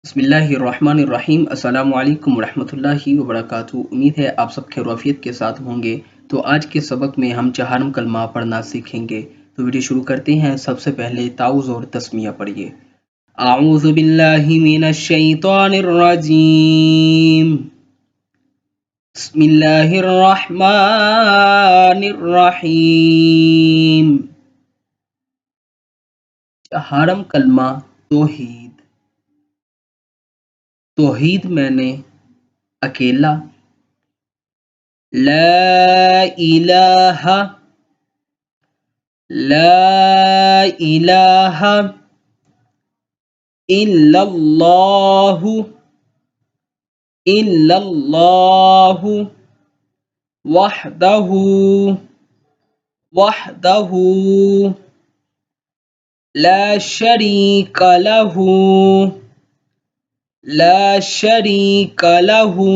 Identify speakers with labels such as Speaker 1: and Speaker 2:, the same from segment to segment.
Speaker 1: बिस्मिल्लाहिर्रहमानिर्रहीम। अस्सलामु अलैकुम वरहमतुल्लाहि वबरकातुहू। उम्मीद है आप सब खैरियत के साथ होंगे। तो आज के सबक में हम चहारम कलमा पढ़ना सीखेंगे। तो वीडियो शुरू करते हैं। सबसे पहले ताउज़ और तस्मिया पढ़िए। आऊज़ु बिल्लाहि मिनश शैतानिर रजीम। बिस्मिल्लाहिर्रहमानिर्रहीम। चहारम कलमा तौहीद। तौहीद मैंने अकेला, ला इलाहा इल्लल्लाहु वहदहु ला शरीका लहु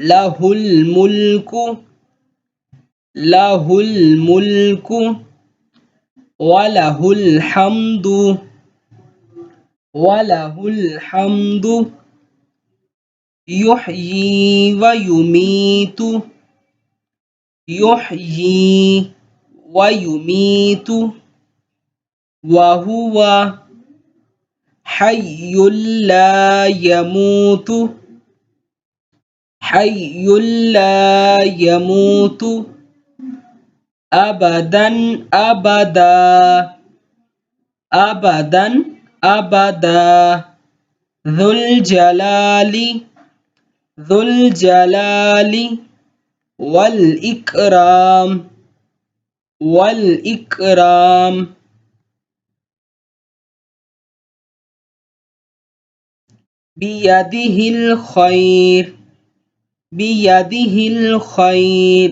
Speaker 1: लहुल मुल्कु वलहुल हम्दु युहयी व युमीतु वहुवा हय्युल ला यमूतु अबदन अबदा ज़ुल जलाली वल इकराम बियदिहिल खैर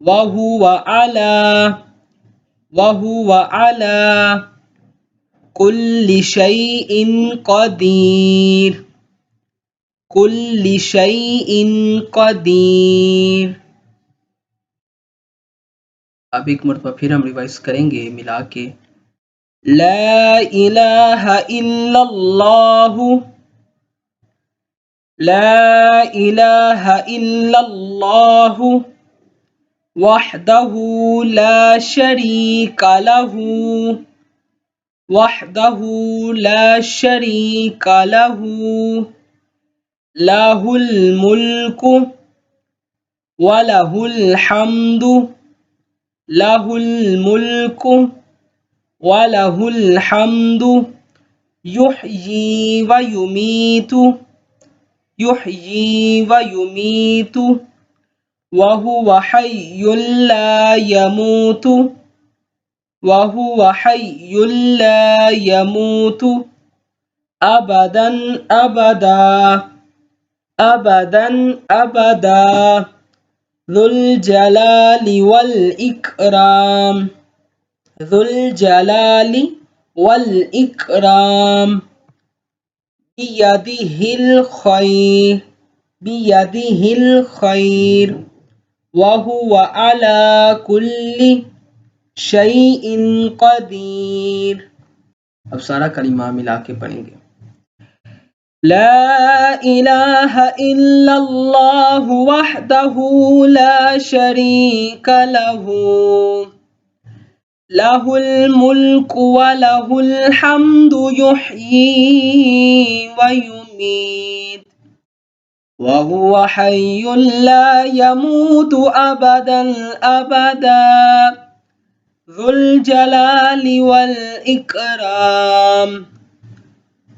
Speaker 1: वहुवा अला कुल्लि शैइन क़दीर। अब एक मरतबा फिर हम रिवाइज करेंगे मिला के। ला इलाहा इल्लल्लाहु वहदहु ला शरीका लहु लहुल मुल्कु वलहुल हम्दु युहयी व युमीतु वहुवा हय्युल ला यमूतु अबदन अबदा ज़ुल जलाली वल इकराम बियदिहिल खैर वहुवा अला कुल्लि शैइन क़दीर। अब सारा कलिमा मिला के पढ़ेंगे। ला इलाहा इल्लल्लाहु वहदहु ला शरीका लहु लहुल मुल्कु वलहुल हम्दु युहयी व युमीत वहुवा हय्युल ला यमूतु अबदा ज़ुल जलाली वल इकराम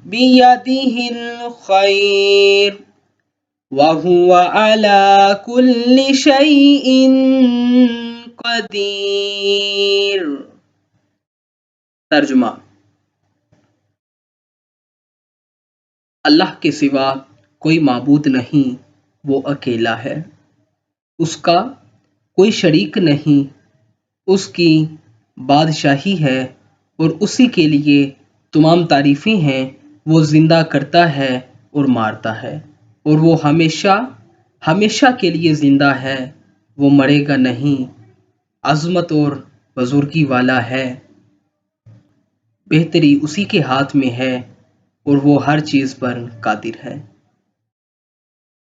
Speaker 1: बियदिहिल खैर वहुवा अला कुल्लि शैइन क़दीर। तर्जुमा। अल्लाह के सिवा कोई माबूद नहीं, वो अकेला है, उसका कोई शरीक नहीं, उसकी बादशाही है और उसी के लिए तमाम तारीफ़ें हैं। वो जिंदा करता है और मारता है और वो हमेशा के लिए जिंदा है, वो मरेगा नहीं, अज़मत और बुजुर्गी वाला है, बेहतरी उसी के हाथ में है और वो हर चीज़ पर कादिर है।